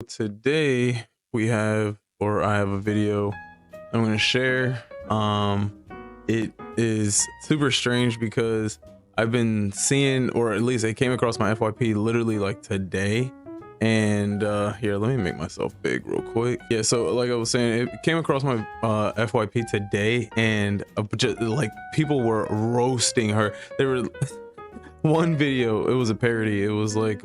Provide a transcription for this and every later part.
today I have a video I'm going to share. It is super strange because I've been seeing, or at least it came across my FYP literally like today. And here, let me make myself big real quick. Yeah, so like I was saying, it came across my FYP today, and just, like, people were roasting her. There were one video, it was a parody. It was like,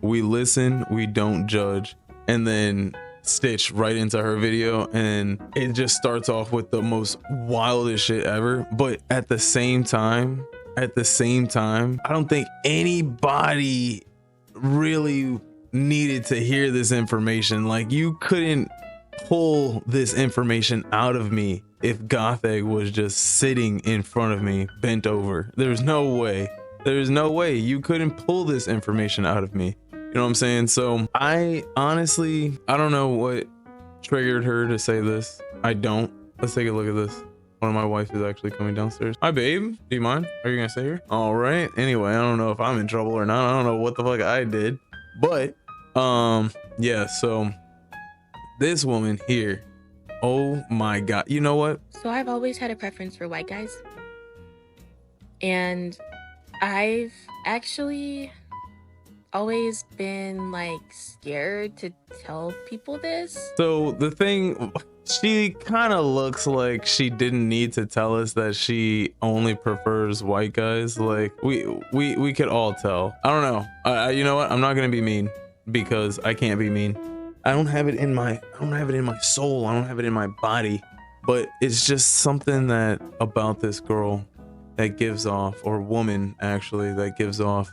we listen, we don't judge, and then stitched right into her video, and it just starts off with the most wildest shit ever. But at the same time, I don't think anybody really needed to hear this information. Like, you couldn't pull this information out of me if Gothegg was just sitting in front of me bent over. There's no way you couldn't pull this information out of me. You know what I'm saying? So I honestly, I don't know what triggered her to say this. I don't. Let's take a look at this. One of my wife is actually coming downstairs. Hi, babe. Do you mind? Are you gonna stay here? All right. Anyway, I don't know if I'm in trouble or not. I don't know what the fuck I did, but yeah. So this woman here, oh my God. You know what? So I've always had a preference for white guys, and I've actually always been like scared to tell people this. So the thing, she kind of looks like she didn't need to tell us that she only prefers white guys. Like, we could all tell. I don't know. You know what? I'm not gonna be mean because I can't be mean. I don't have it in my soul. I don't have it in my body. But it's just something that about this girl that gives off, or woman actually, that gives off,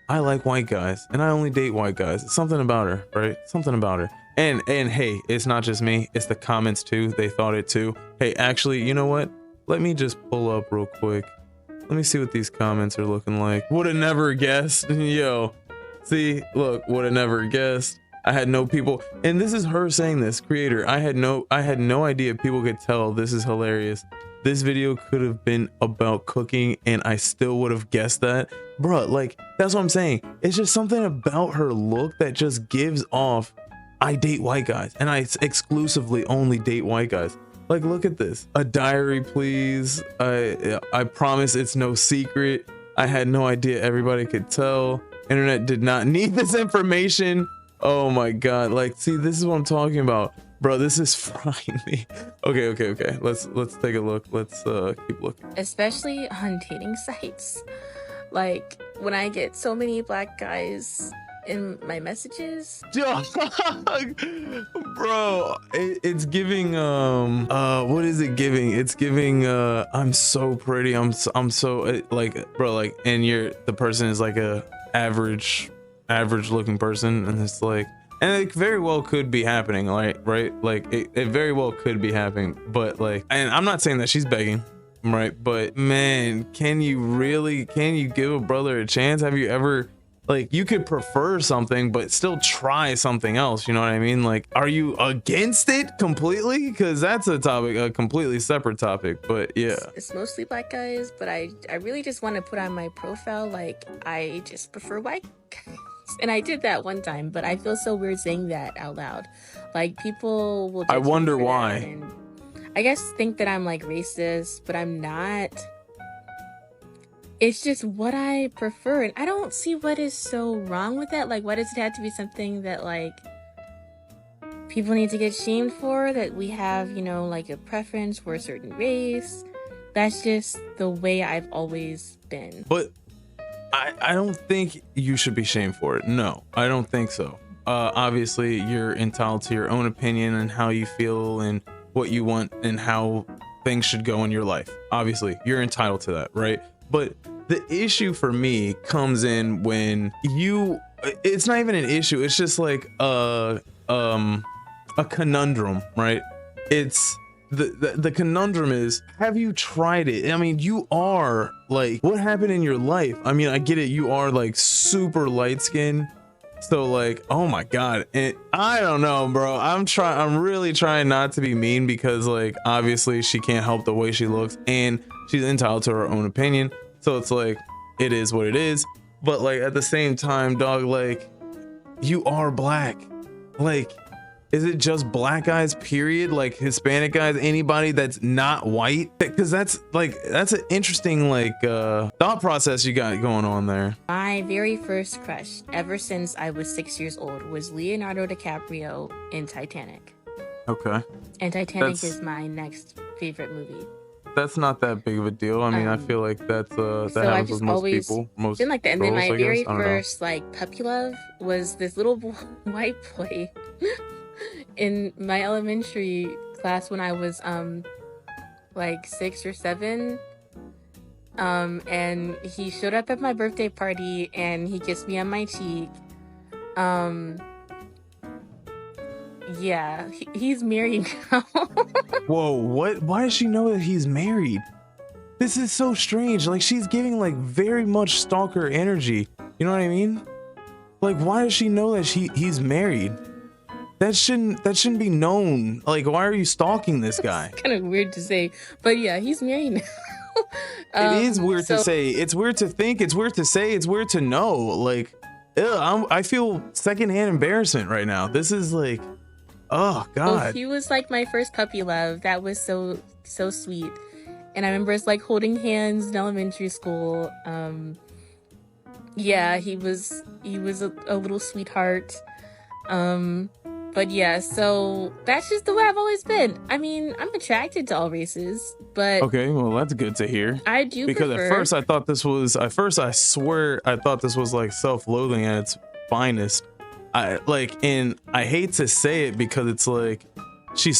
I like white guys and I only date white guys. It's something about her, right? Something about her. And hey, it's not just me, it's the comments too. They thought it too. Hey, actually, you know what? Let me just pull up real quick. Let me see what these comments are looking like. Would have never guessed. Yo, see, look, would have never guessed. I had no people, and this is her saying this, creator. I had no idea people could tell this is hilarious. This video could have been about cooking and I still would have guessed that. Bruh, like, that's what I'm saying. It's just something about her look that just gives off, I date white guys and I exclusively only date white guys. Like, look at this. A diary, please. I promise it's no secret. I had no idea everybody could tell. Internet did not need this information. Oh my God. Like, see, this is what I'm talking about. Bro, this is frying me. Okay. Let's take a look. Let's keep looking. Especially on dating sites. Like, when I get so many black guys in my messages. Bro, it's giving what is it giving? It's giving I'm so pretty. I'm so like, bro, like, and the person is like a average looking person, and it's like, and it very well could be happening, like, right? Like, it very well could be happening, but like, and I'm not saying that she's begging, right? But man, can you give a brother a chance? Have you ever, like, you could prefer something but still try something else, you know what I mean? Like, are you against it completely? Because that's a completely separate topic. But yeah, it's mostly black guys, but I really just want to put on my profile like I just prefer white guys. And I did that one time, but I feel so weird saying that out loud. Like, people will, I wonder why, and I guess think that I'm like racist, but I'm not. It's just what I prefer, and I don't see what is so wrong with that. Like, why does it have to be something that, like, people need to get shamed for? That we have, you know, like, a preference for a certain race. That's just the way I've always been. But I don't think you should be shamed for it. No, I don't think so. Obviously, you're entitled to your own opinion and how you feel and what you want and how things should go in your life. Obviously, you're entitled to that, right? But the issue for me comes in when it's not even an issue. It's just like a conundrum, right? It's the conundrum is, have you tried it? I mean, you are like, what happened in your life? I mean, I get it. You are like super light skinned. So like, oh my God. And I don't know, bro. I'm really trying not to be mean because, like, obviously she can't help the way she looks and she's entitled to her own opinion. So it's like, it is what it is. But like, at the same time, dog, like, you are black. Like, is it just black guys, period? Like Hispanic guys, anybody that's not white? Because that's an interesting thought process you got going on there. My very first crush, ever since I was 6 years old, was Leonardo DiCaprio in Titanic. Okay. And Titanic is my next favorite movie. That's not that big of a deal. I mean, I feel like that happens with most people. Most been like that. And girls, then my very I first like puppy love was this little white boy in my elementary class when I was like 6 or 7. And he showed up at my birthday party and he kissed me on my cheek. Yeah, he's married now. Whoa, what? Why does she know that he's married? This is so strange. Like, she's giving like very much stalker energy. You know what I mean? Like, why does she know that he's married? That shouldn't be known. Like, why are you stalking this guy? Kind of weird to say, but yeah, he's married now. It is weird to say. It's weird to think. It's weird to say. It's weird to know. Like, I feel secondhand embarrassment right now. This is like, oh God. Well, he was like my first puppy love. That was so sweet. And I remember us like holding hands in elementary school. Yeah, he was a little sweetheart. But yeah, so that's just the way I've always been. I mean, I'm attracted to all races, but okay, well, that's good to hear. I do because prefer... at first I thought this was I swear I thought this was like self-loathing at its finest. And I hate to say it because it's like she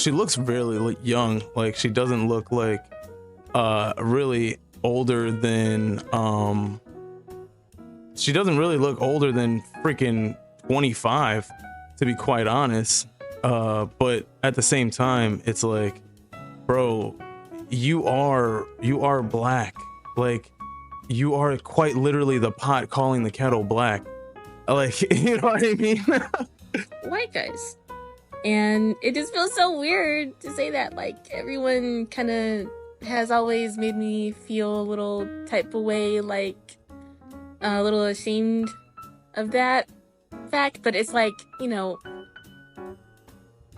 looks really young. Like, she doesn't look like really older than she doesn't really look older than freaking 25, to be quite honest. But at the same time, it's like, bro, you are black. Like, you are quite literally the pot calling the kettle black. Like, you know what I mean? White guys. And it just feels so weird to say that. Like, everyone kind of has always made me feel a little type of way, like a little ashamed of that fact. But it's like, you know,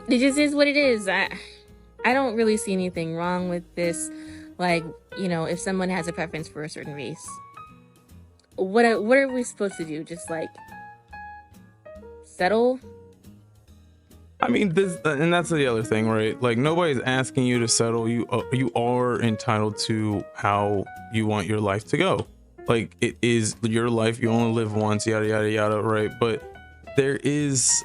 it just is what it is. I don't really see anything wrong with this. Like, you know, if someone has a preference for a certain race, what are we supposed to do? Just like settle? I mean, and that's the other thing, right? Like, nobody's asking you to settle. You are entitled to how you want your life to go. Like, it is your life. You only live once, yada, yada, yada, right? But there is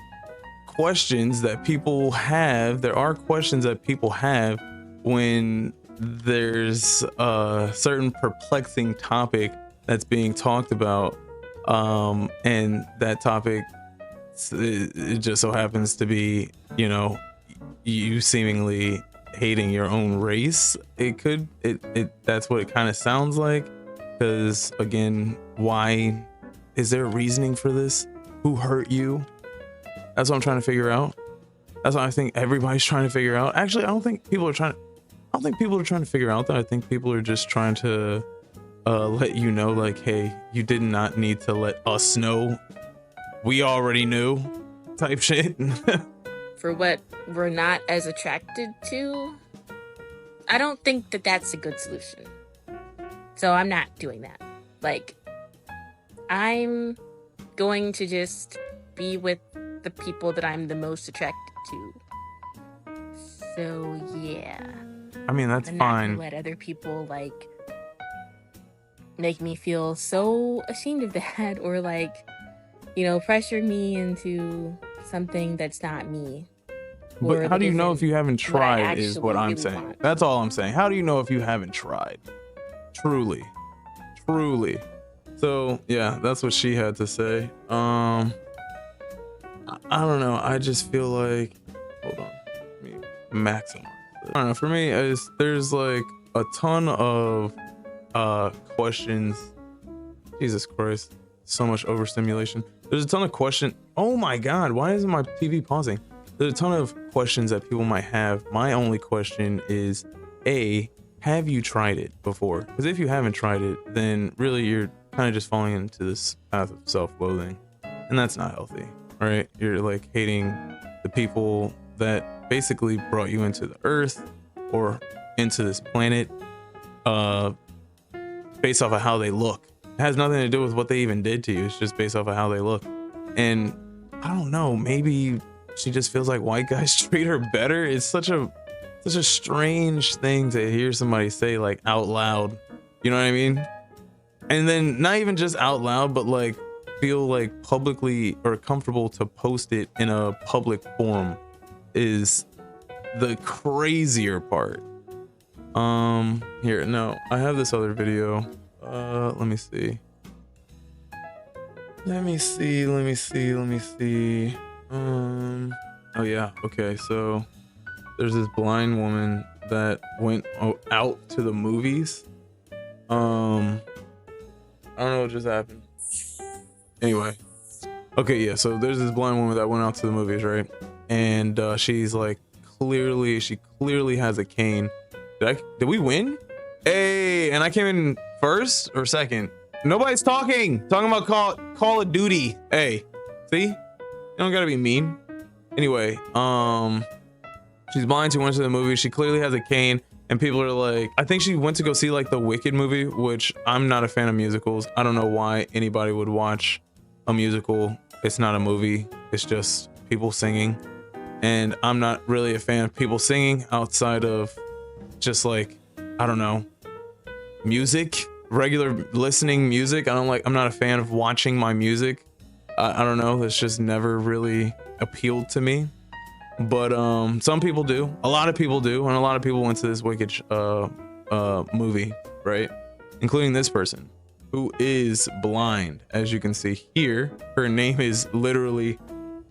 questions that people have. There are questions that people have when there's a certain perplexing topic that's being talked about. And that topic, it just so happens to be, you know, you seemingly hating your own race. That's what it kind of sounds like. Because again, why is there a reasoning for this? Who hurt you? That's what I'm trying to figure out. That's what I think everybody's trying to figure out. Actually, I don't think people are trying to figure out that. I think people are just trying to let you know, like, hey, you did not need to let us know. We already knew, type shit. For what we're not as attracted to, I don't think that that's a good solution. So I'm not doing that. Like, I'm going to just be with the people that I'm the most attracted to. So yeah. I mean, that's I'm fine. not gonna let other people like make me feel so ashamed of that, or like, you know, pressure me into something that's not me. But how do you know if you haven't tried is what I'm saying. That's all I'm saying. How do you know if you haven't tried? Truly. So yeah, that's what she had to say. I don't know. I just feel like, hold on, let me maximize it. I don't know. For me, there's like a ton of questions. Jesus Christ, so much overstimulation. There's a ton of questions. Oh my God, why isn't my TV pausing? There's a ton of questions that people might have. My only question is, have you tried it before? Because if you haven't tried it, then really you're kind of just falling into this path of self-loathing, and that's not healthy. right? You're like hating the people that basically brought you into the earth or into this planet based off of how they look. It has nothing to do with what they even did to you. It's just based off of how they look. And I don't know, maybe she just feels like white guys treat her better. It's such a strange thing to hear somebody say like out loud. You know what I mean? And then not even just out loud, but like feel like publicly or comfortable to post it in a public forum is the crazier part. Here, no, I have this other video. Let me see. Oh yeah, okay, so there's this blind woman that went out to the movies. I don't know what just happened. Anyway, okay, yeah, so there's this blind woman that went out to the movies, right? And she's like she clearly has a cane. Did we win? Hey, and I came in first or second. Nobody's talking about Call of Duty. Hey, see, you don't gotta be mean. Anyway, she's blind. She went to the movie. She clearly has a cane, and people are like, I think she went to go see like the Wicked movie, which I'm not a fan of musicals. I don't know why anybody would watch a musical. It's not a movie. It's just people singing, and I'm not really a fan of people singing outside of just like, I don't know, music, regular listening music. I'm not a fan of watching my music. I don't know, that's just never really appealed to me. But some people do, a lot of people do, and a lot of people went to this Wicked movie, right? Including this person who is blind, as you can see here. Her name is literally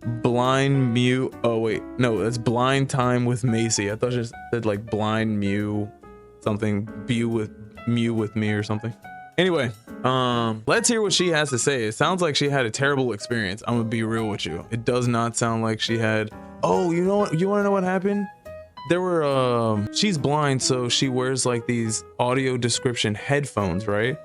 Blind Mew. Oh wait, no, that's Blind Time with Macy. I thought it said like Blind Mew something, Mew with me or something. Anyway, let's hear what she has to say. It sounds like she had a terrible experience. I'm gonna be real with you. It does not sound like she had. Oh, you know what? You want to know what happened? There were she's blind, so she wears like these audio description headphones, right?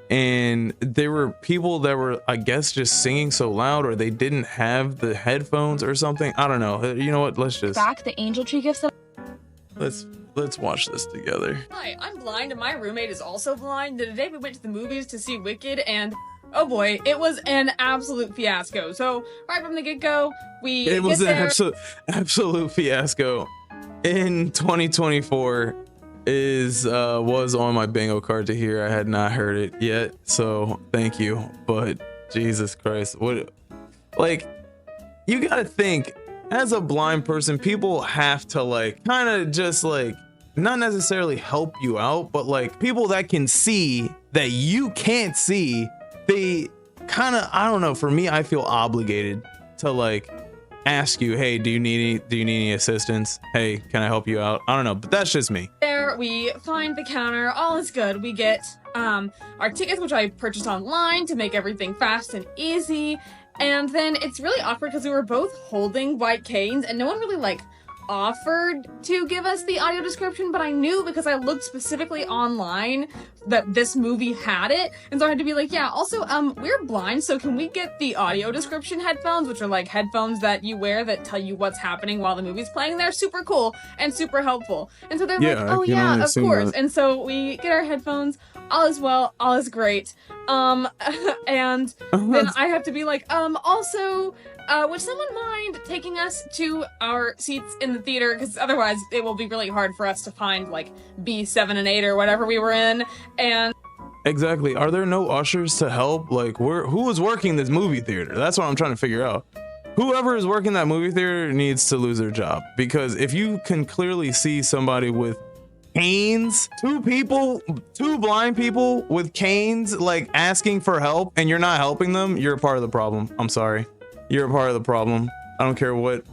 And there were people that were, I guess, just singing so loud, or they didn't have the headphones or something. I don't know. You know what? Let's just back the angel tree gifts. Let's watch this together. Hi, I'm blind and my roommate is also blind. Today we went to the movies to see Wicked, and oh boy, it was an absolute fiasco. So right from the get-go, it was an absolute fiasco. In 2024 was on my bingo card to hear. I had not heard it yet, so thank you. But Jesus Christ, what, like, you gotta think, as a blind person, people have to like kind of just like not necessarily help you out, but like people that can see that you can't see, they kind of, I don't know, for me, I feel obligated to like ask you, hey, do you need any assistance? Hey, can I help you out? I don't know, but that's just me. There we find the counter, all is good. We get our tickets, which I purchased online to make everything fast and easy. And then it's really awkward because we were both holding white canes and no one really like offered to give us the audio description, but I knew because I looked specifically online that this movie had it, and so I had to be like, yeah, also we're blind, so can we get the audio description headphones, which are like headphones that you wear that tell you what's happening while the movie's playing. They're super cool and super helpful. And so they're like, oh yeah, of course. And so we get our headphones, all is well, all is great. And then I have to be like, also, would someone mind taking us to our seats in the theater? Because otherwise it will be really hard for us to find like B7 and 8 or whatever we were in. And exactly, are there no ushers to help? Like, who is working this movie theater? That's what I'm trying to figure out. Whoever is working that movie theater needs to lose their job, because if you can clearly see somebody with canes, two blind people with canes like asking for help, and you're not helping them, you're a part of the problem. I'm sorry, you're a part of the problem. I don't care what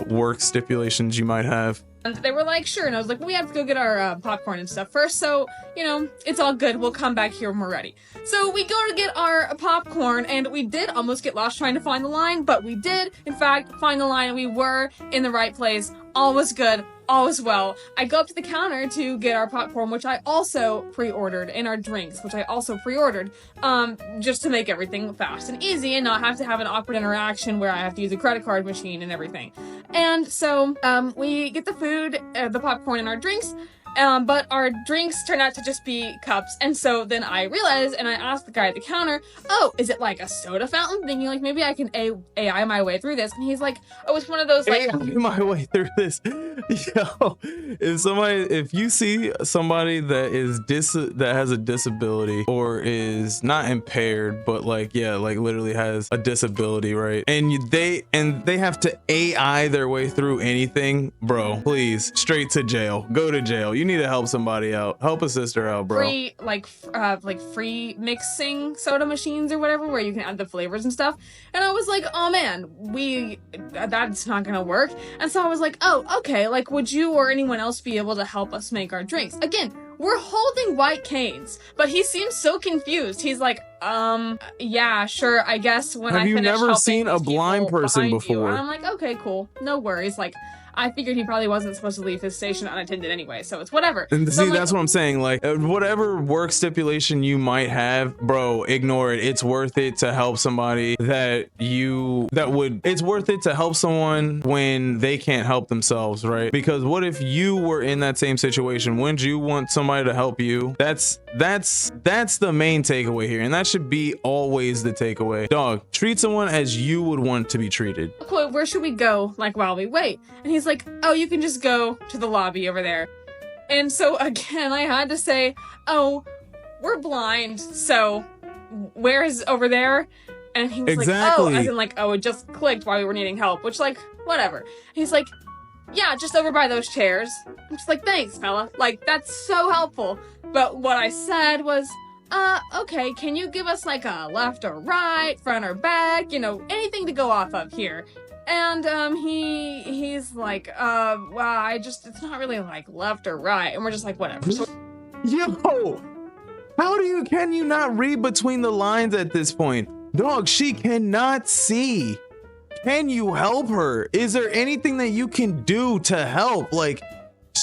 work stipulations you might have. And they were like, sure. And I was like, we have to go get our popcorn and stuff first. So, you know, it's all good. We'll come back here when we're ready. So we go to get our popcorn, and we did almost get lost trying to find the line, but we did, in fact, find the line. We were in the right place. All was good. All was well. I go up to the counter to get our popcorn, which I also pre-ordered, and our drinks, which I also pre-ordered, just to make everything fast and easy and not have to have an awkward interaction where I have to use a credit card machine and everything. And so, we get the food, the popcorn, and our drinks, but our drinks turn out to just be cups. And so then I realized, and I asked the guy at the counter, oh, is it like a soda fountain? Thinking like maybe I can AI my way through this. And he's like, oh, it's one of those like AI my way through this. Yo, if you see somebody that is that has a disability or is not impaired, but like, yeah, like literally has a disability, right? And they have to AI their way through anything, bro, please, straight to jail. Go to jail. You need to help somebody out. Help a sister out, bro. Free free mixing soda machines or whatever, where you can add the flavors and stuff. And I was like, oh man, that's not gonna work. And so I was like, oh, okay, like would you or anyone else be able to help us make our drinks? Again, we're holding white canes, but he seems so confused. He's like, yeah, sure, I guess when I finish Have you never helping seen a these blind people person behind you. before? And I'm like, okay, cool, no worries. Like, I figured he probably wasn't supposed to leave his station unattended anyway, so it's whatever. And So see, I'm like, that's what I'm saying. Like, whatever work stipulation you might have, bro, ignore it. It's worth it to help somebody it's worth it to help someone when they can't help themselves, right? Because what if you were in that same situation? Wouldn't you want somebody to help you? That's the main takeaway here. And that should be always the takeaway. Dog, treat someone as you would want to be treated. cool, where should we go, like, while we wait? And he's like, oh, you can just go to the lobby over there. And so, again, I had to say, oh, we're blind, so where is over there? And he was Exactly. like, oh, as in, like, oh, it just clicked while we were needing help, which, like, whatever. And he's like, yeah, just over by those chairs. I'm just like, thanks, fella. Like, that's so helpful. But what I said was, okay, can you give us, like, a left or right, front or back, you know, anything to go off of here? And, he's like, well, it's not really, like, left or right. And we're just like, whatever. So, Yo, can you not read between the lines at this point? Dog, she cannot see. Can you help her? Is there anything that you can do to help? Like,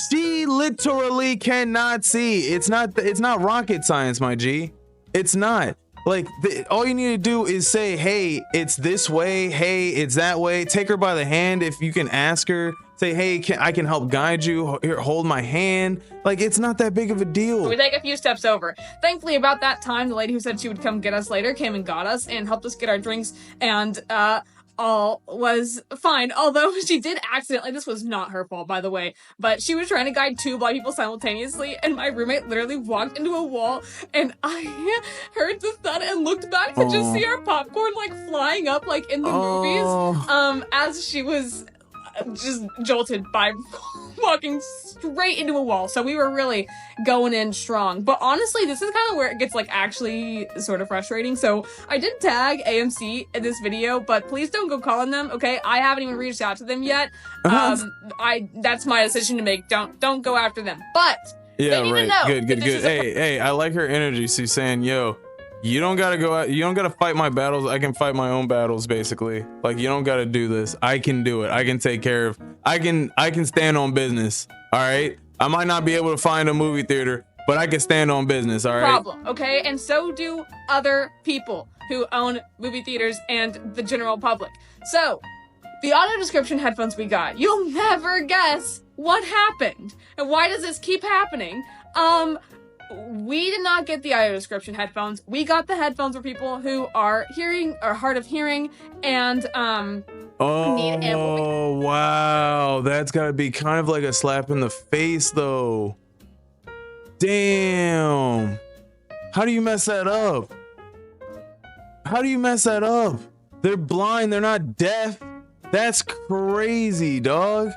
she literally cannot see. It's not rocket science, my G. It's not. Like, all you need to do is say, hey, it's this way. Hey, it's that way. Take her by the hand. If you can ask her, say, hey, I can help guide you. Here, hold my hand. Like, it's not that big of a deal. we take a few steps over. Thankfully, about that time, the lady who said she would come get us later came and got us and helped us get our drinks, and, all was fine. Although she did accidentally, this was not her fault, by the way, but she was trying to guide two blind people simultaneously, and my roommate literally walked into a wall, and I heard the thud and looked back to just see our popcorn, like, flying up, like, in the movies, as she was just jolted by walking straight into a wall. So we were really going in strong. But honestly, this is kind of where it gets, like, actually sort of frustrating. So I did tag AMC in this video, but please don't go calling them, okay? I haven't even reached out to them yet. That's my decision to make. Don't go after them. But Yeah, they need to right. know Good. that this is a Hey, I like her energy. She's saying, yo, you don't gotta go out. You don't gotta fight my battles. I can fight my own battles, basically. Like, you don't gotta do this. I can do it. I can take care of. I can stand on business. All right. I might not be able to find a movie theater, but I can stand on business. All right. problem, okay? And so do other people who own movie theaters and the general public. So, the audio description headphones we got, you'll never guess what happened. And why does this keep happening? We did not get the audio description headphones. We got the headphones for people who are hard of hearing and need amplification. Oh, wow. That's gotta be kind of like a slap in the face, though. Damn. How do you mess that up? They're blind. They're not deaf. That's crazy, dog.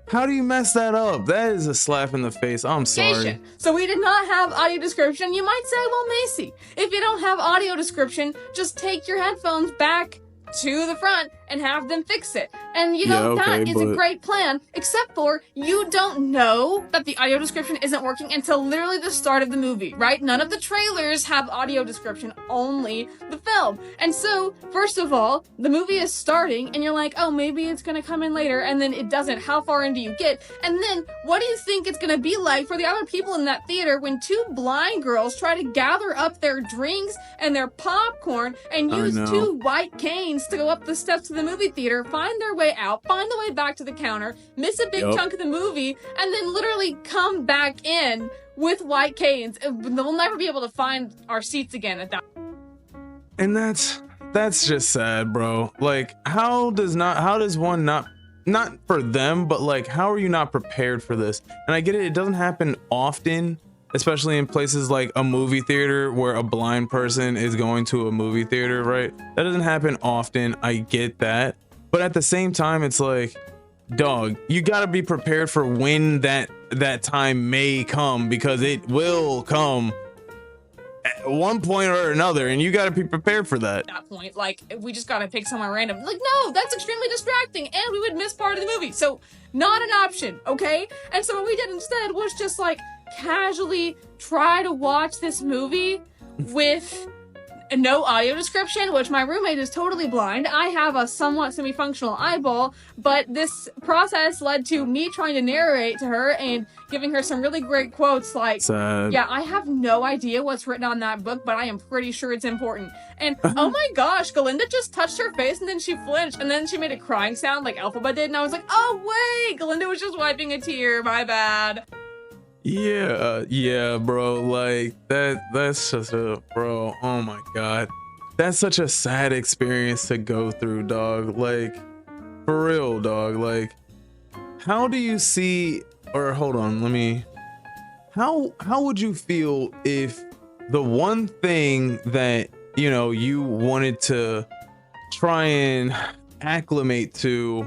How do you mess that up? That is a slap in the face. I'm sorry. So we did not have audio description. You might say, well, Macy, if you don't have audio description, just take your headphones back to the front and have them fix it. And you know, Yeah, okay, that is a but- great plan, except for you don't know that the audio description isn't working until literally the start of the movie, right? None of the trailers have audio description, only the film. And so, first of all, the movie is starting and you're like, oh, maybe it's gonna come in later, and then it doesn't. How far in do you get? And then, what do you think it's gonna be like for the other people in that theater when two blind girls try to gather up their drinks and their popcorn and I use know. two white canes to go up the steps to the movie theater, find their way out, find the way back to the counter, miss a big Yup. chunk of the movie, and then literally come back in with white canes? They'll never be able to find our seats again at that. And that's just sad, bro. Like, how does one not for them, but like, how are you not prepared for this? And I get it doesn't happen often, especially in places like a movie theater where a blind person is going to a movie theater, right? That doesn't happen often. I get that. But at the same time, it's like, dog, you got to be prepared for when that time may come, because it will come at one point or another, and you got to be prepared for that. That point, like, we just gotta pick somewhere random. Like, no, that's extremely distracting, and we would miss part of the movie. So, not an option, okay? And so what we did instead was just like casually try to watch this movie with no audio description, which my roommate is totally blind. I have a somewhat semi-functional eyeball, but this process led to me trying to narrate to her and giving her some really great quotes like, Sad. yeah, I have no idea what's written on that book, but I am pretty sure it's important. And oh my gosh, Galinda just touched her face and then she flinched and then she made a crying sound like Elphaba did. And I was like, oh wait, Galinda was just wiping a tear. My bad. Yeah, bro. Like that's just bro. Oh my god, that's such a sad experience to go through, dog. Like, for real, dog. Like, how do you see? Or hold on, let me. How would you feel if the one thing that you wanted to try and acclimate to,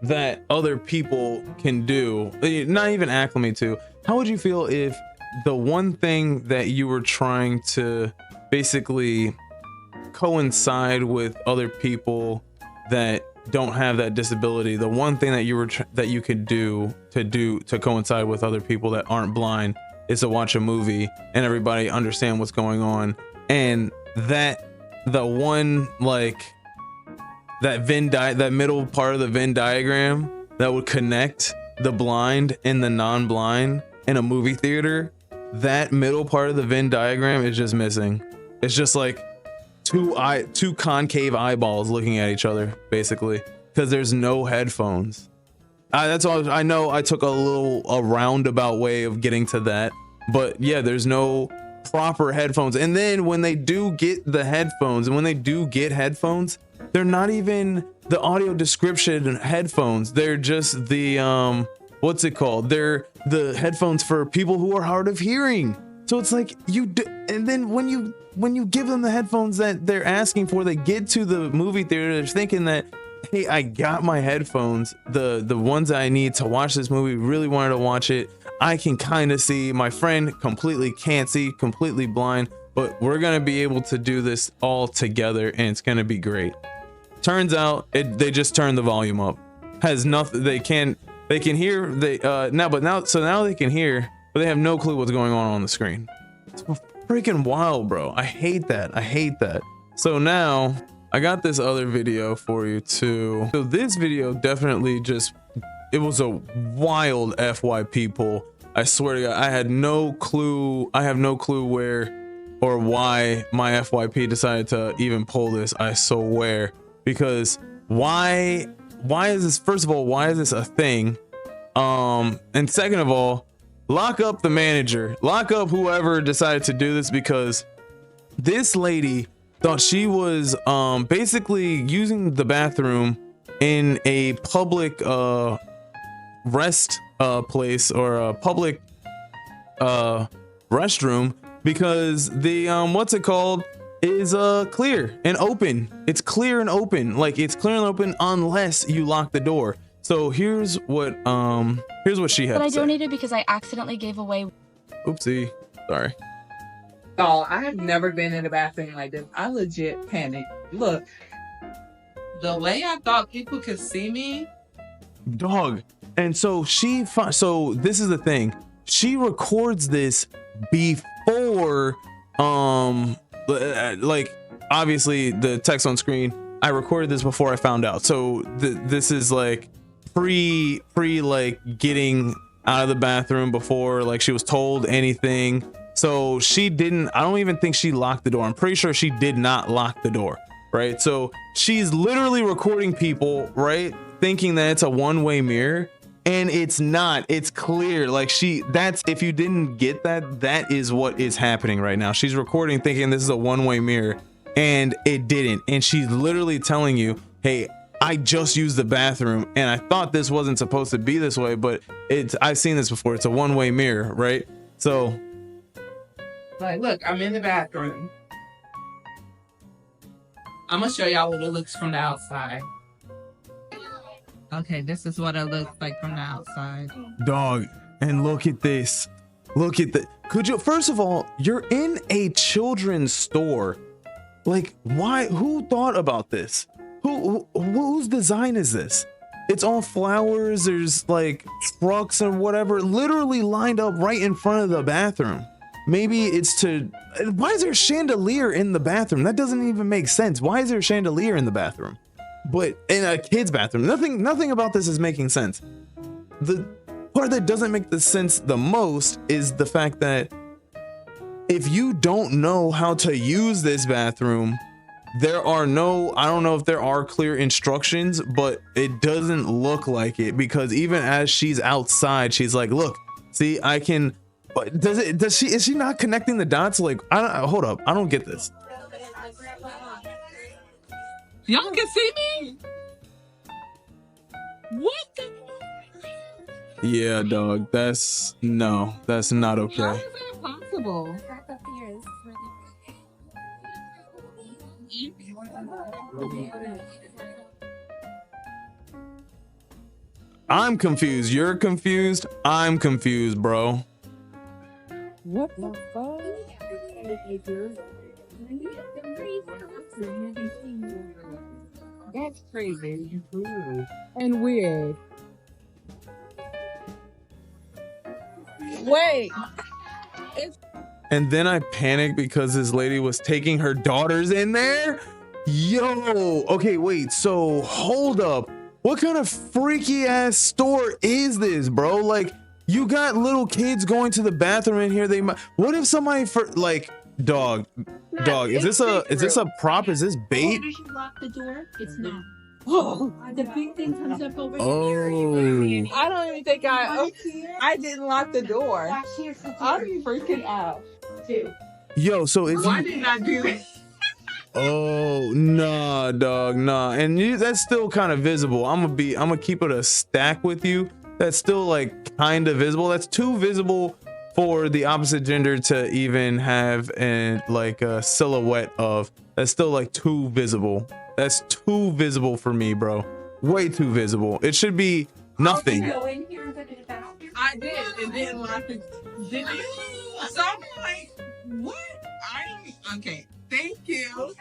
that other people can do, not even acclimate to, how would you feel if the one thing that you were trying to basically coincide with other people that don't have that disability, the one thing that you could do to coincide with other people that aren't blind is to watch a movie and everybody understand what's going on, and that the one, like, that middle part of the Venn diagram that would connect the blind and the non-blind in a movie theater, that middle part of the Venn diagram is just missing. It's just like two concave eyeballs looking at each other, basically, because there's no headphones. That's all. I know I took a roundabout way of getting to that, but yeah, there's no proper headphones. And then when they do get the headphones, they're not even the audio description headphones. They're just the what's it called? They're the headphones for people who are hard of hearing. So it's like and then when you give them the headphones that they're asking for, they get to the movie theater, they're thinking that, hey, I got my headphones, the ones that I need to watch this movie, really wanted to watch it. I can kind of see. My friend completely can't see, completely blind, but we're gonna be able to do this all together and it's gonna be great. Turns out they just turned the volume up. Has nothing. They can hear. Now they can hear, but they have no clue what's going on the screen. It's freaking wild, bro. I hate that. So now I got this other video for you too. So this video definitely it was a wild FYP pull. I swear to God, I have no clue where or why my FYP decided to even pull this. I swear. Because why is this, first of all, why is this a thing? And second of all, lock up the manager, lock up whoever decided to do this, because this lady thought she was basically using the bathroom in a public rest place or a public restroom, because the what's it called is clear and open. It's clear and open, like it's clear and open unless you lock the door. So here's what she had But I to say. donated because I accidentally gave away. Oopsie, sorry. Oh, I have never been in a bathroom like this. I legit panicked. Look, the way I thought people could see me. Dog. And so so this is the thing. She records this before, like obviously the text on screen. I recorded this before I found out. So this is like pre like getting out of the bathroom before like she was told anything. So she didn't, I don't even think she locked the door. I'm pretty sure she did not lock the door, right? So she's literally recording people, right? Thinking that it's a one-way mirror, and it's not. It's clear. Like that's, if you didn't get that, that is what is happening right now. She's recording thinking this is a one-way mirror, and it didn't. And she's literally telling you, hey, I just used the bathroom and I thought this wasn't supposed to be this way, but I've seen this before. It's a one-way mirror, right? So like, look, I'm in the bathroom. I'm gonna show y'all what it looks from the outside. Okay, this is what it looks like from the outside. Dog, and look at this. Look at the, could you, first of all, you're in a children's store. Like, why, who thought about this? Whose design is this? It's all flowers, there's like trucks and whatever literally lined up right in front of the bathroom. Maybe it's to, why is there a chandelier in the bathroom? That doesn't even make sense. Why is there a chandelier in the bathroom? But in a kid's bathroom, nothing about this is making sense. The part that doesn't make the sense the most is the fact that if you don't know how to use this bathroom, there are no, I don't know if there are clear instructions, but it doesn't look like it, because even as she's outside, she's like, look, see, I can, is she not connecting the dots? Like, hold up, I don't get this. Y'all can see me? What the? Yeah, dog, that's not okay. How is that possible? I'm confused. You're confused. I'm confused, bro. What the fuck? That's crazy. And weird. Wait. And then I panicked because this lady was taking her daughters in there. Yo, okay, wait, so hold up. What kind of freaky ass store is this, bro? Like, you got little kids going to the bathroom in here. What if somebody dog, is this a prop? Is this bait? Did you lock the door? It's not. Oh, The big thing comes up over I don't even think I didn't lock the door. here. I'm freaking out. Yo, so is Why didn't I do that? Oh, nah, dog, nah. And that's still kind of visible. I'm gonna keep it a stack with you. That's still like kind of visible. That's too visible for the opposite gender to even have a silhouette of. That's still like too visible. That's too visible for me, bro. Way too visible. It should be nothing. Go in here and go to the bathroom. I did, and then when I did it, so I'm like, what? Okay. Thank you.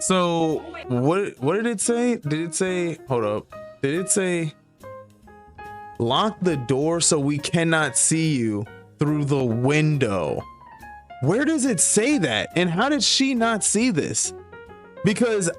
So what did it say? Did it say, hold up, did it say lock the door so we cannot see you through the window? Where does it say that? And how did she not see this? Because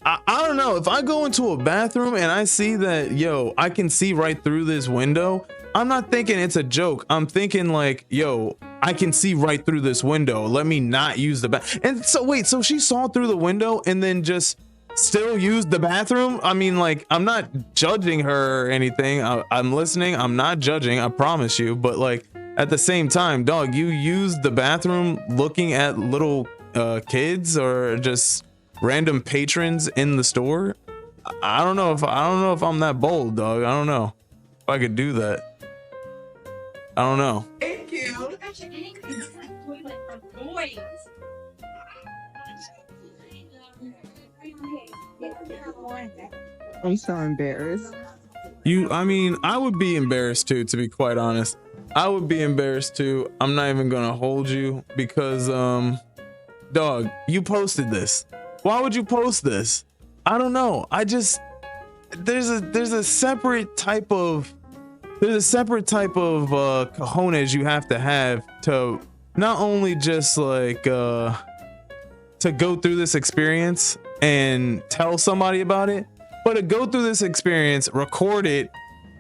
I don't know, if I go into a bathroom and I see that, yo, I can see right through this window, I'm not thinking it's a joke. I'm thinking like, yo, I can see right through this window. Let me not use the bath. And so wait, so she saw through the window and then just still used the bathroom? I mean, like, I'm not judging her or anything. I'm listening. I'm not judging, I promise you. But like, at the same time, dog, you used the bathroom looking at little kids or just random patrons in the store. I don't know if I'm that bold, dog. I don't know if I could do that. I don't know. Thank you. I'm so embarrassed. I mean, I would be embarrassed too, to be quite honest. I would be embarrassed too. I'm not even gonna hold you because, dog, you posted this. Why would you post this? I don't know. I just there's a separate type of cojones you have to not only just like to go through this experience and tell somebody about it, but to go through this experience, record it,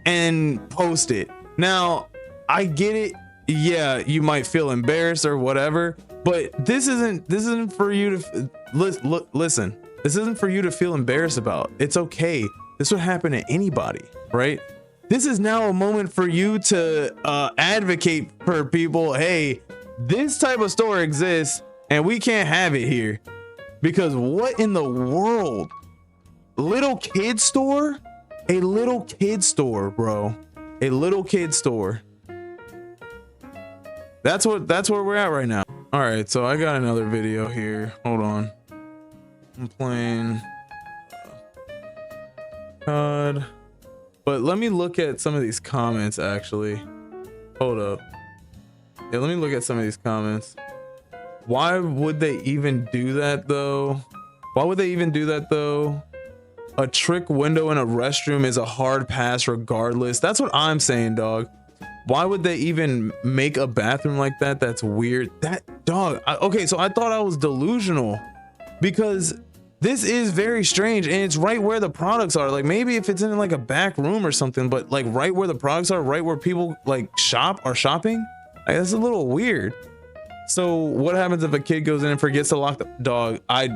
and post it. Now, I get it. Yeah, you might feel embarrassed or whatever, but this isn't for you to listen. This isn't for you to feel embarrassed about. It's okay. This would happen to anybody, right? This is now a moment for you to advocate for people. Hey, this type of store exists and we can't have it here. Because what in the world? Little kid store? A little kid store, bro. A little kid store. That's where we're at right now. All right, so I got another video here. Hold on. I'm playing COD. But let me look at some of these comments actually. Hold up. Yeah, let me look at some of these comments. Why would they even do that though? Why would they even do that though? A trick window in a restroom is a hard pass regardless. That's what I'm saying, dog. Why would they even make a bathroom like that? That's weird. That dog. Okay, so I thought I was delusional because this is very strange and it's right where the products are. Like maybe if it's in like a back room or something, but like right where the products are, right where people like are shopping. Like, that's a little weird. So what happens if a kid goes in and forgets to lock the dog? I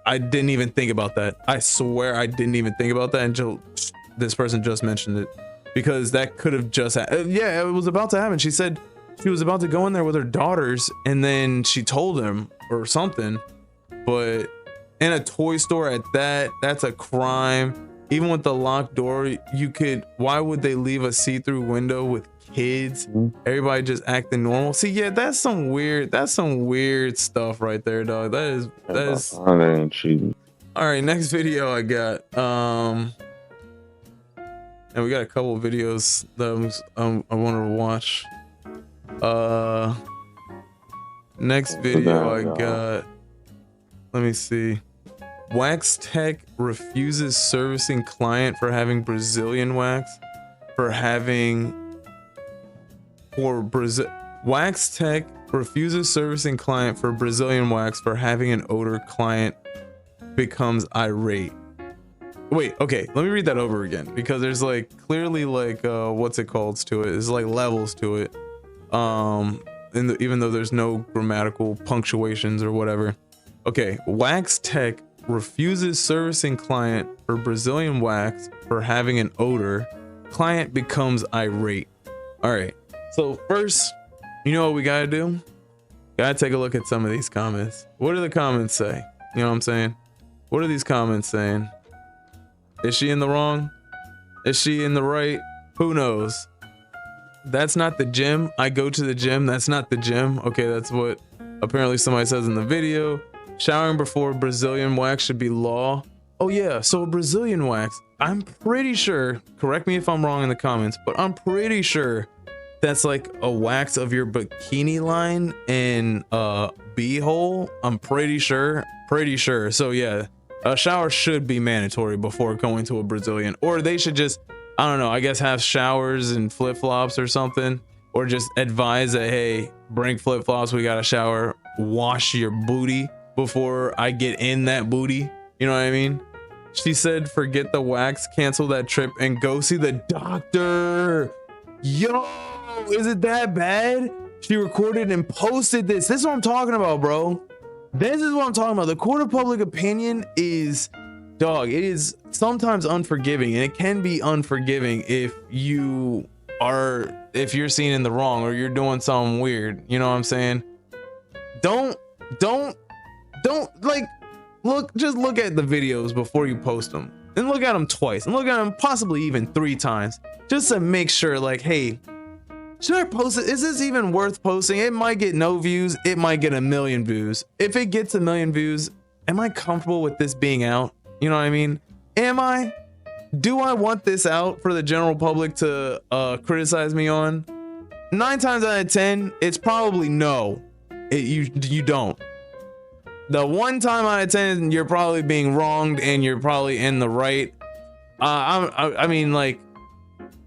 didn't even think about that. I swear I didn't even think about that until this person just mentioned it, because that could have just yeah, it was about to happen. She said she was about to go in there with her daughters and then she told them or something, but in a toy store at that, that's a crime. Even with the locked door, you could, why would they leave a see-through window with kids? Everybody just acting normal. See, yeah, that's some weird stuff right there, dog. That is cheating. All right, next video I got. And we got a couple of videos that I wanted to watch. Next video I got. Let me see. Wax Tech refuses servicing client for having Brazilian wax. Wax Tech refuses servicing client for Brazilian wax for having an odor. Client becomes irate. Wait, okay, let me read that over again because there's like clearly like what's it called to it? There's like levels to it. Even though there's no grammatical punctuations or whatever. Okay, Wax Tech refuses servicing client for Brazilian wax for having an odor. Client becomes irate. All right, so first, you know what we gotta do? Gotta take a look at some of these comments. What do the comments say? You know what I'm saying? What are these comments saying? Is she in the wrong? Is she in the right? Who knows? That's not the gym. I go to the gym. That's not the gym. Okay, that's what apparently somebody says in the video. Showering before Brazilian wax should be law. Oh yeah, so Brazilian wax, I'm pretty sure, correct me if I'm wrong in the comments, but I'm pretty sure that's like a wax of your bikini line and b-hole. I'm pretty sure. So yeah, a shower should be mandatory before going to a Brazilian, or they should just, I don't know, I guess have showers and flip-flops or something, or just advise that, hey, bring flip-flops, we got a shower, wash your booty before I get in that booty. You know what I mean? She said, forget the wax, cancel that trip and go see the doctor. Yo, is it that bad? She recorded and posted this. This is what I'm talking about, bro. This is what I'm talking about. The court of public opinion is, dog, it is sometimes unforgiving, and it can be unforgiving if you're seen in the wrong or you're doing something weird. You know what I'm saying? Don't like just look at the videos before you post them, and look at them twice, and look at them possibly even 3 times, just to make sure, like, hey, should I post it? Is this even worth posting? It might get no views, it might get 1 million views. If it gets 1 million views, am I comfortable with this being out? You know what I mean? Do I want this out for the general public to criticize me on? 9 times out of 10, it's probably no. You don't. the one time out of 10, you're probably being wronged and you're probably in the right. I mean, like,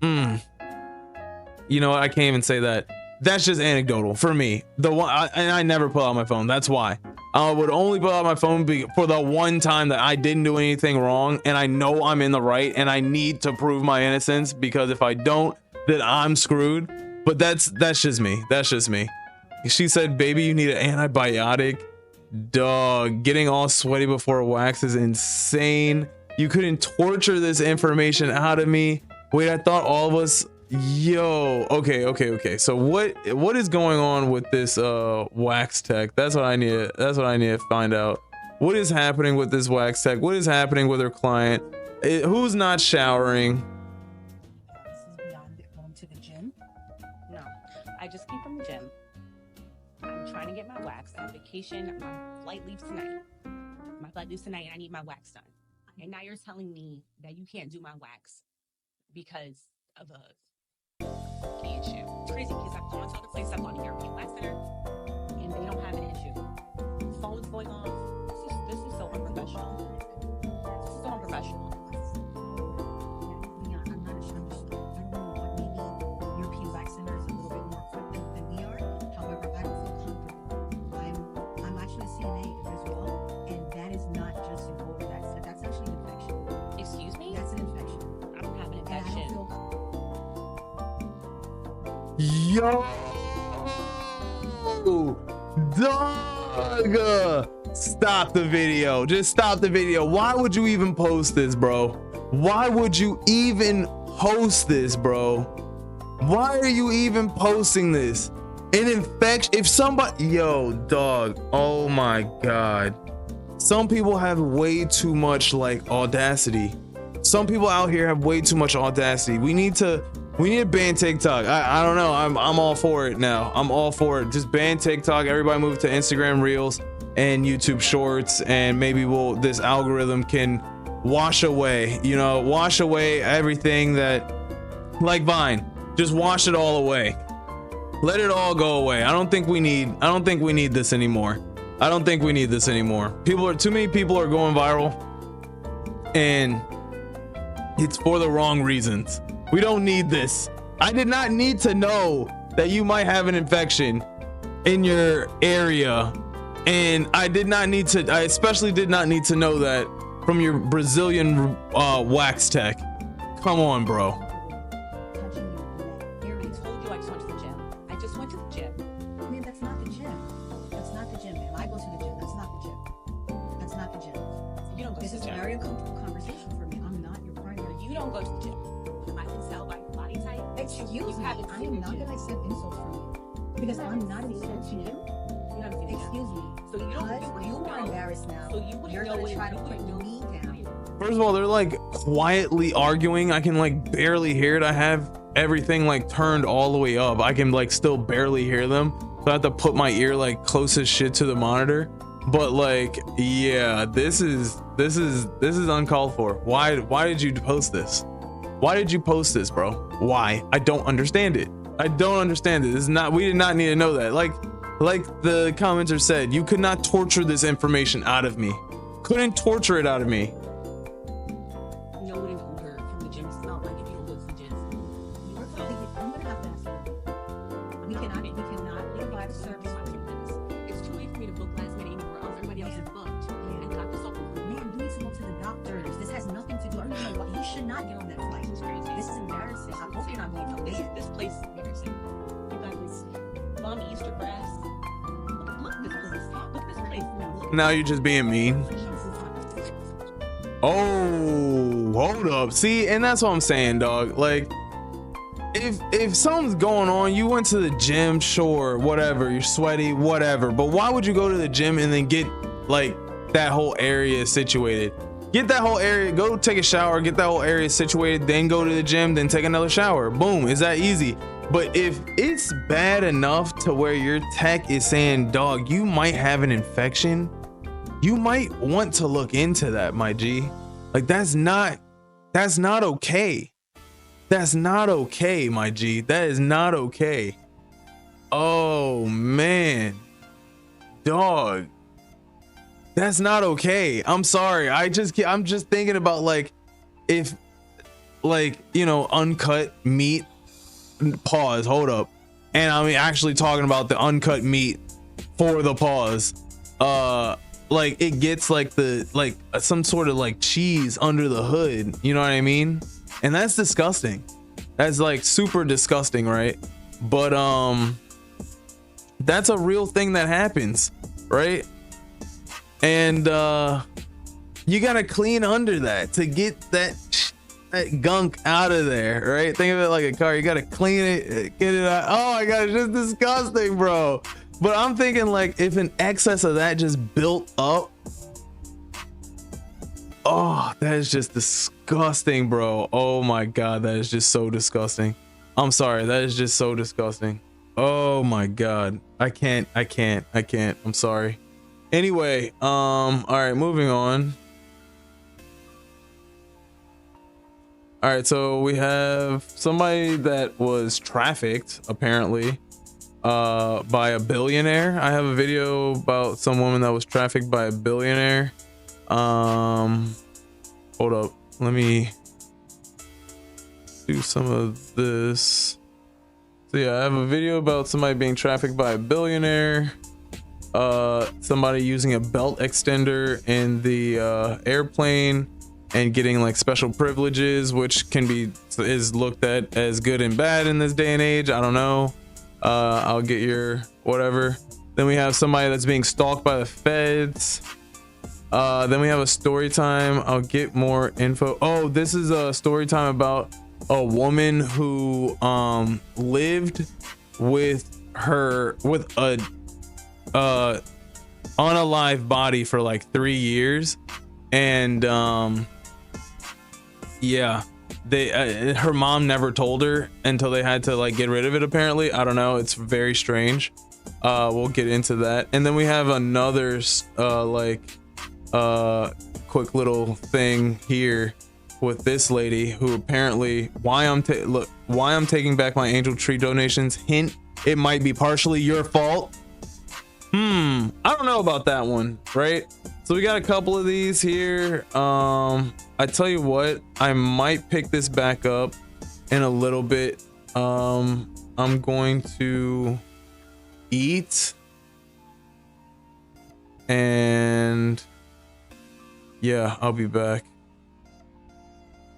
you know what? I can't even say that. That's just anecdotal for me. And I never pull out my phone. That's why I would only pull out my phone for the one time that I didn't do anything wrong and I know I'm in the right and I need to prove my innocence, because if I don't, then I'm screwed. But that's just me. That's just me. She said, baby, you need an antibiotic. Dog, getting all sweaty before wax is insane. You couldn't torture this information out of me. Wait, I thought all of us. Yo, okay. So what is going on with this wax tech? That's what I need. That's what I need to find out. What is happening with this wax tech? What is happening with her client? Who's not showering? This is beyond going to the gym. No, I just came from the gym. I'm trying to get my wax. I'm on vacation. My flight leaves tonight. My flight leaves tonight, and I need my wax done. And now you're telling me that you can't do my wax because of a key issue. It's crazy because I've gone to other places. I've gone to European Wax Center, and they don't have an issue. The phone's going off. This is so unprofessional. This is so unprofessional. Yeah, I'm not sure. I don't know what, maybe European Wax Center is a little bit more equipped than we are. However, I don't feel comfortable. I'm actually a CNA as well, and that is not just an over. That's actually an infection. Excuse me? That's an infection. I don't have an And I infection. don't feel Yo, dog, stop the video. Just stop the video. Why would you even post this, bro? Why would you even post this, bro? Why are you even posting this? An infection. If somebody, yo, dog, oh my God. Some people have way too much like audacity. Some people out here have way too much audacity. We need to ban TikTok. I don't know. I'm all for it now. I'm all for it. Just ban TikTok. Everybody move to Instagram Reels and YouTube Shorts, and maybe this algorithm can wash away everything that, like Vine. Just wash it all away. Let it all go away. I don't think we need this anymore. I don't think we need this anymore. Too many people are going viral, and it's for the wrong reasons. We don't need this. I did not need to know that you might have an infection in your area. And I especially did not need to know that from your Brazilian wax tech. Come on, bro. touching you in that area. I told you I just went to the gym. I just went to the gym. Man, that's not the gym. That's not the gym, man. I go to the gym. That's not the gym. That's not the gym. You don't go This to is the a gym. very uncomfortable conversation for me. I'm not your primary. You don't go to the gym. I can tell by your body type. Excuse You me. haven't I seen am the not gym. gonna accept insults from you because I'm not insulting you. You haven't seen the gym. Excuse me. So you don't. Because you are embarrassed now. So you wouldn't You're know gonna what try to you put wouldn't know. me down. First of all, they're like quietly arguing. I can like barely hear it. I have everything like turned all the way up. I can like still barely hear them. So I have to put my ear like close as shit to the monitor. But like, yeah, this is uncalled for. Why did you post this? Why did you post this, bro? Why? I don't understand it. I don't understand it. This is not, we did not need to know that. Like the commenter said, you could not torture this information out of me. Couldn't torture it out of me. You know what an odor from the gym smells like if you don't go to the gym. You are completely. I'm gonna have to ask you. We cannot provide a service. It's too late for me to book last minute anywhere else. Everybody else is booked. And got this over. Man, you need to go to the doctors. This has nothing to do. I don't know why. You should not get on that flight. This is crazy. This is embarrassing. I hope you're not being No, delayed. this place is embarrassing. You got this bum Easter grass. Look at this place. Look at this place. Now you're just being mean. Oh, hold up. See, and that's what I'm saying, dog. Like, if something's going on, you went to the gym, sure, whatever, you're sweaty, whatever. But why would you go to the gym and then get like that whole area situated? Get that whole area, go take a shower, get that whole area situated, then go to the gym, then take another shower. Boom, is that easy? But if it's bad enough to where your tech is saying, dog, you might have an infection, you might want to look into that, my G. Like that's not okay. That's not okay, my G. That is not okay. Oh man, dog. That's not okay. I'm sorry. I'm just thinking about like, if like, you know, uncut meat, pause, hold up. And I'm actually talking about the uncut meat for the pause. Like it gets like some sort of like cheese under the hood. You know what I mean? And that's disgusting. That's like super disgusting, right? But that's a real thing that happens, right? And you gotta clean under that to get that gunk out of there, right? Think of it like a car. You gotta clean it, get it out. Oh my god, it's just disgusting, bro. But I'm thinking like if an excess of that just built up, oh, that is just disgusting, bro. Oh my god, that is just so disgusting. I'm sorry, that is just so disgusting. Oh my god, I can't. I'm sorry. Anyway, all right, moving on. All right, so we have somebody that was trafficked apparently by a billionaire. I have a video about some woman that was trafficked by a billionaire. Hold up, let me do some of this. So yeah, I have a video about somebody being trafficked by a billionaire. Somebody using a belt extender in the airplane and getting like special privileges, which is looked at as good and bad in this day and age. I don't know. I'll get your whatever. Then we have somebody that's being stalked by the feds. Then we have a story time. I'll get more info. Oh, this is a story time about a woman who lived with a unalive body for like 3 years, and yeah, her mom never told her until they had to like get rid of it. Apparently, I don't know, it's very strange. We'll get into that. And then we have another quick little thing here with this lady who apparently why I'm taking back my angel tree donations. Hint, it might be partially your fault. I don't know about that one, right? So we got a couple of these here. I tell you what, I might pick this back up in a little bit. I'm going to eat, and yeah, I'll be back.